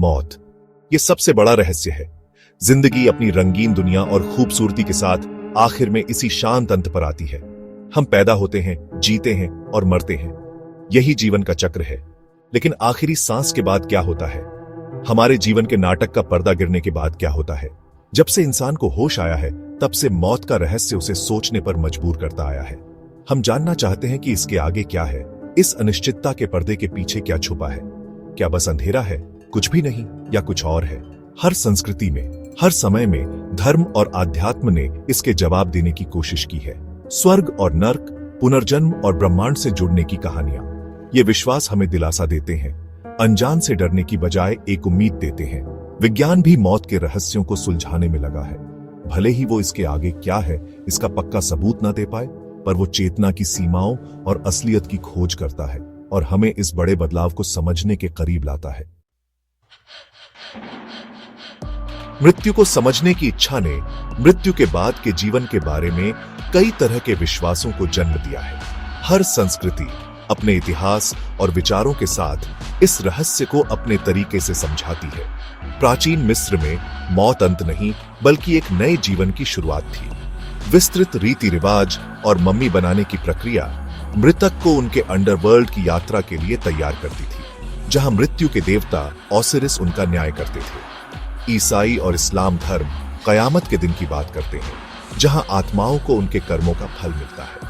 मौत। ये सबसे बड़ा रहस्य है। जिंदगी अपनी रंगीन दुनिया और खूबसूरती के साथ आखिर में इसी शांत अंत पर आती है। हम पैदा होते हैं, जीते हैं और मरते हैं। यही जीवन का चक्र है। लेकिन आखिरी सांस के बाद क्या होता है? हमारे जीवन के नाटक का पर्दा गिरने के बाद क्या होता है? जब से इंसान को होश आया है, तब से मौत का रहस्य उसे सोचने पर मजबूर करता आया है। हम जानना चाहते हैं कि इसके आगे क्या है, इस अनिश्चितता के पर्दे के पीछे क्या छुपा है। क्या बस अंधेरा है, कुछ भी नहीं, या कुछ और है? हर संस्कृति में, हर समय में धर्म और आध्यात्म ने इसके जवाब देने की कोशिश की है। स्वर्ग और नर्क, पुनर्जन्म और ब्रह्मांड से जुड़ने की कहानियां। ये विश्वास हमें दिलासा देते हैं, अनजान से डरने की बजाय एक उम्मीद देते हैं। विज्ञान भी मौत के रहस्यों को सुलझाने में लगा है। भले ही वो इसके आगे क्या है इसका पक्का सबूत न दे पाए, पर वो चेतना की सीमाओं और असलियत की खोज करता है और हमें इस बड़े बदलाव को समझने के करीब लाता है। मृत्यु को समझने की इच्छा ने मृत्यु के बाद के जीवन के बारे में कई तरह के विश्वासों को जन्म दिया है। हर संस्कृति अपने इतिहास और विचारों के साथ इस रहस्य को अपने तरीके से समझाती है। प्राचीन मिस्र में मौत अंत नहीं, बल्कि एक नए जीवन की शुरुआत थी। विस्तृत रीति रिवाज और मम्मी बनाने की प्रक्रिया मृतक को उनके अंडरवर्ल्ड की यात्रा के लिए तैयार करती थी, जहां मृत्यु के देवता ओसिरिस उनका न्याय करते थे। ईसाई और इस्लाम धर्म कयामत के दिन की बात करते हैं, जहां आत्माओं को उनके कर्मों का फल मिलता है।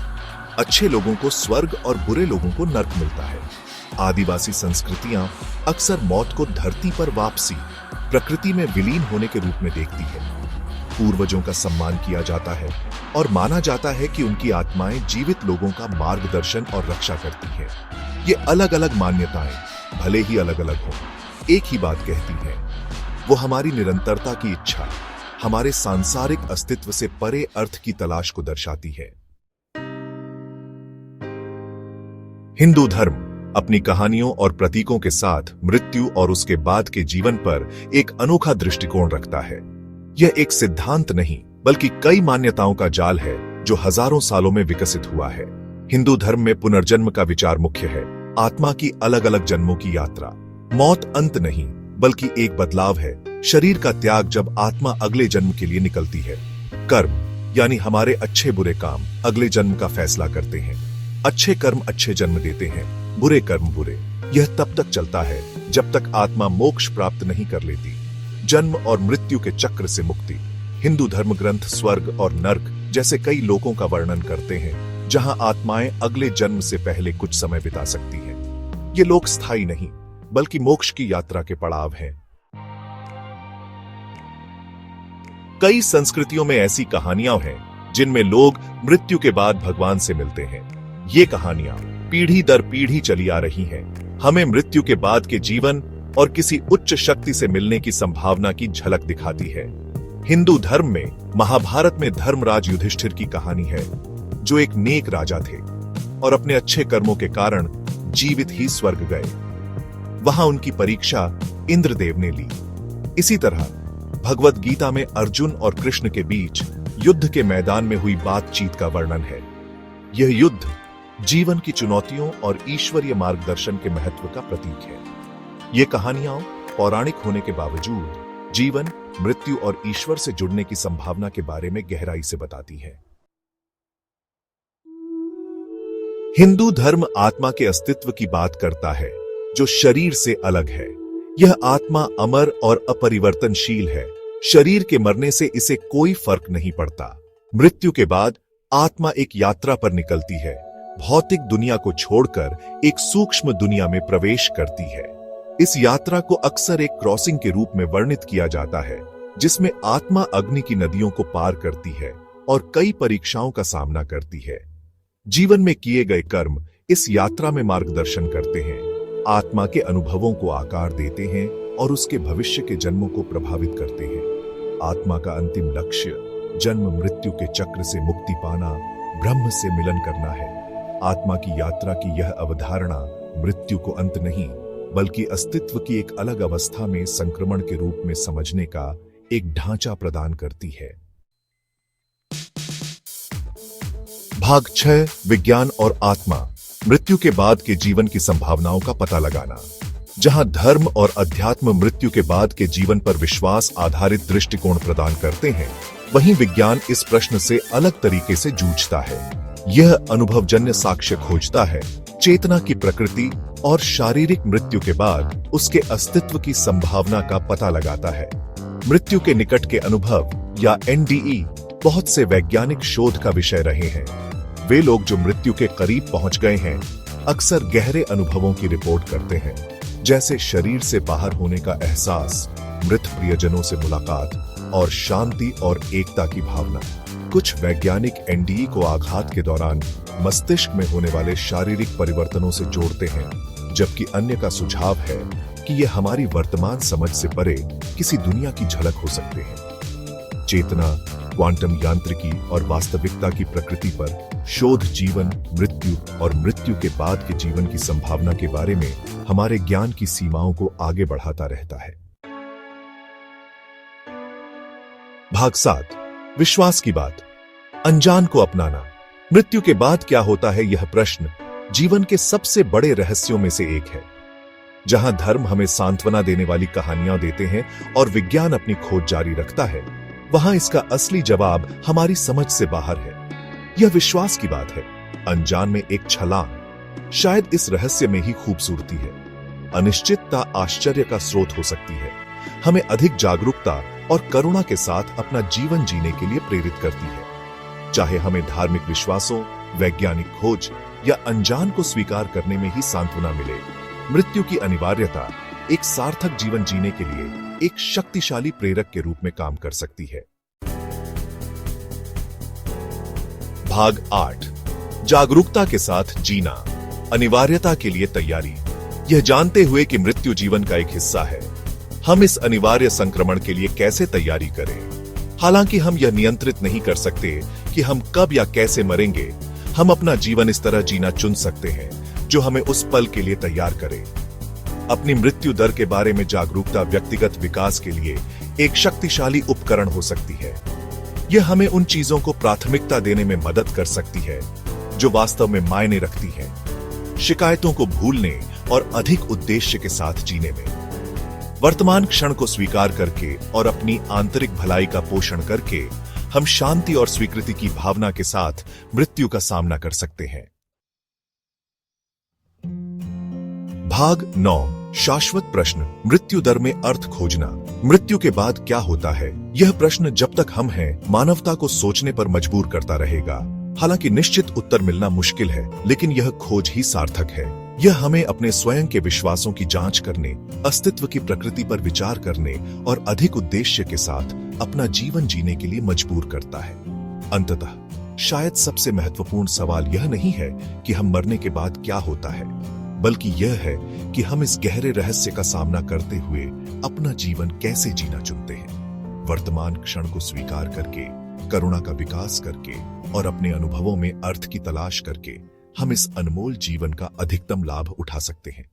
अच्छे लोगों को स्वर्ग और बुरे लोगों को नर्क मिलता है। आदिवासी संस्कृतियां अक्सर मौत को धरती पर वापसी, प्रकृति में विलीन होने के रूप में देखती है। पूर्वजों का सम्मान किया जाता है और माना जाता है कि उनकी आत्माएं जीवित लोगों का मार्गदर्शन और रक्षा करती हैं। ये अलग अलग मान्यताएं भले ही अलग अलग हों, एक ही बात कहती हैं। वो हमारी निरंतरता की इच्छा, हमारे सांसारिक अस्तित्व से परे अर्थ की तलाश को दर्शाती है। हिंदू धर्म अपनी कहानियों और प्रतीकों के साथ मृत्यु और उसके बाद के जीवन पर एक अनोखा दृष्टिकोण रखता है। यह एक सिद्धांत नहीं, बल्कि कई मान्यताओं का जाल है जो हजारों सालों में विकसित हुआ है। हिंदू धर्म में पुनर्जन्म का विचार मुख्य है। आत्मा की अलग अलग जन्मों की यात्रा। मौत अंत नहीं, बल्कि एक बदलाव है। शरीर का त्याग जब आत्मा अगले जन्म के लिए निकलती है। कर्म यानी हमारे अच्छे बुरे काम अगले जन्म का फैसला करते हैं। अच्छे कर्म अच्छे जन्म देते हैं, बुरे कर्म बुरे। यह तब तक चलता है जब तक आत्मा मोक्ष प्राप्त नहीं कर लेती। जन्म और मृत्यु के चक्र से मुक्ति। हिंदू धर्म ग्रंथ स्वर्ग और नर्क जैसे कई लोकों का वर्णन करते हैं, जहां आत्माएं अगले जन्म से पहले कुछ समय बिता सकती हैं। ये लोक स्थायी नहीं, बल्कि मोक्ष की यात्रा के पड़ाव हैं। कई संस्कृतियों में ऐसी कहानियां हैं जिनमें लोग मृत्यु के बाद भगवान से मिलते हैं। ये कहानियां पीढ़ी दर पीढ़ी चली आ रही हैं, हमें मृत्यु के बाद के जीवन और किसी उच्च शक्ति से मिलने की संभावना की झलक दिखाती है। हिंदू धर्म में महाभारत में धर्मराज युधिष्ठिर की कहानी है, जो एक नेक राजा थे और अपने अच्छे कर्मों के कारण जीवित ही स्वर्ग गए। वहां उनकी परीक्षा इंद्रदेव ने ली। इसी तरह भगवद गीता में अर्जुन और कृष्ण के बीच युद्ध के मैदान में हुई बातचीत का वर्णन है। यह युद्ध जीवन की चुनौतियों और ईश्वरीय मार्गदर्शन के महत्व का प्रतीक है। ये कहानियां पौराणिक होने के बावजूद जीवन, मृत्यु और ईश्वर से जुड़ने की संभावना के बारे में गहराई से बताती है। हिंदू धर्म आत्मा के अस्तित्व की बात करता है, जो शरीर से अलग है। यह आत्मा अमर और अपरिवर्तनशील है। शरीर के मरने से इसे कोई फर्क नहीं पड़ता। मृत्यु के बाद आत्मा एक यात्रा पर निकलती है, भौतिक दुनिया को छोड़कर एक सूक्ष्म दुनिया में प्रवेश करती है। इस यात्रा को अक्सर एक क्रॉसिंग के रूप में वर्णित किया जाता है, जिसमें आत्मा अग्नि की नदियों को पार करती है और कई परीक्षाओं का सामना करती है। जीवन में किए गए कर्म इस यात्रा में मार्गदर्शन करते हैं, आत्मा के अनुभवों को आकार देते हैं और उसके भविष्य के जन्मों को प्रभावित करते हैं। आत्मा का अंतिम लक्ष्य जन्म मृत्यु के चक्र से मुक्ति पाना, ब्रह्म से मिलन करना है। आत्मा की यात्रा की यह अवधारणा मृत्यु को अंत नहीं, बल्कि अस्तित्व की एक अलग अवस्था में संक्रमण के रूप में समझने का एक ढांचा प्रदान करती है। भाग 6 विज्ञान और आत्मा, मृत्यु के बाद के जीवन की संभावनाओं का पता लगाना। जहां धर्म और अध्यात्म मृत्यु के बाद के जीवन पर विश्वास आधारित दृष्टिकोण प्रदान करते हैं, वहीं विज्ञान इस प्रश्न से अलग तरीके से जूझता है। यह अनुभवजन्य साक्ष्य खोजता है, चेतना की प्रकृति और शारीरिक मृत्यु के बाद उसके अस्तित्व की संभावना का पता लगाता है। मृत्यु के निकट के अनुभव या एनडीई बहुत से वैज्ञानिक शोध का विषय रहे हैं। वे लोग जो मृत्यु के करीब पहुंच गए हैं, अक्सर गहरे अनुभवों की रिपोर्ट करते हैं, जैसे शरीर से बाहर होने का एहसास, मृत प्रियजनों से मुलाकात और शांति और एकता की भावना। कुछ वैज्ञानिक एनडीई को आघात के दौरान मस्तिष्क में होने वाले शारीरिक परिवर्तनों से जोड़ते हैं, जबकि अन्य का सुझाव है कि यह हमारी वर्तमान समझ से परे किसी दुनिया की झलक हो सकते हैं। चेतना, क्वांटम यांत्रिकी और वास्तविकता की प्रकृति पर शोध जीवन, मृत्यु और मृत्यु के बाद के जीवन की संभावना के बारे में हमारे ज्ञान की सीमाओं को आगे बढ़ाता रहता है। भाग 7, विश्वास की बात। अनजान को अपनाना। मृत्यु के बाद क्या होता है, यह प्रश्न जीवन के सबसे बड़े रहस्यों में से एक है। जहां धर्म हमें सांत्वना देने वाली कहानियां देते हैं और विज्ञान अपनी खोज जारी रखता है, वहां इसका असली जवाब हमारी समझ से बाहर है। यह विश्वास की बात है, अनजान में एक छलांग। शायद इस रहस्य में ही खूबसूरती है। अनिश्चितता आश्चर्य का स्रोत हो सकती है, हमें अधिक जागरूकता और करुणा के साथ अपना जीवन जीने के लिए प्रेरित करती है। चाहे हमें धार्मिक विश्वासों, वैज्ञानिक खोज या अनजान को स्वीकार करने में ही सांत्वना मिले, मृत्यु की अनिवार्यता एक सार्थक जीवन जीने के लिए एक शक्तिशाली प्रेरक के रूप में काम कर सकती है। भाग 8, जागरूकता के साथ जीना। अनिवार्यता के लिए तैयारी। यह जानते हुए कि मृत्यु जीवन का एक हिस्सा है, हम इस अनिवार्य संक्रमण के लिए कैसे तैयारी करें। हालांकि हम यह नियंत्रित नहीं कर सकते कि हम कब या कैसे मरेंगे, हम अपना जीवन इस तरह जीना चुन सकते हैं जो हमें उस पल के लिए तैयार करे। अपनी मृत्यु दर के बारे में जागरूकता व्यक्तिगत विकास के लिए एक शक्तिशाली उपकरण हो सकती है। यह हमें उन चीजों को प्राथमिकता देने में मदद कर सकती है जो वास्तव में मायने रखती हैं, शिकायतों को भूलने और अधिक उद्देश्य के साथ जीने में। वर्तमान क्षण को स्वीकार करके और अपनी आंतरिक भलाई का पोषण करके हम शांति और स्वीकृति की भावना के साथ मृत्यु का सामना कर सकते हैं। भाग 9, शाश्वत प्रश्न। मृत्यु दर में अर्थ खोजना। मृत्यु के बाद क्या होता है, यह प्रश्न जब तक हम हैं, मानवता को सोचने पर मजबूर करता रहेगा। हालांकि निश्चित उत्तर मिलना मुश्किल है, लेकिन यह खोज ही सार्थक है। यह हमें अपने स्वयं के विश्वासों की जांच करने, अस्तित्व की प्रकृति पर विचार करने और अधिक उद्देश्य के साथ अपना जीवन जीने के लिए मजबूर करता है। अंततः शायद सबसे महत्वपूर्ण सवाल यह नहीं है कि हम मरने के बाद क्या होता है, बल्कि यह है कि हम इस गहरे रहस्य का सामना करते हुए अपना जीवन कैसे जीना चुनते हैं। वर्तमान क्षण को स्वीकार करके, करुणा का विकास करके और अपने अनुभवों में अर्थ की तलाश करके हम इस अनमोल जीवन का अधिकतम लाभ उठा सकते हैं।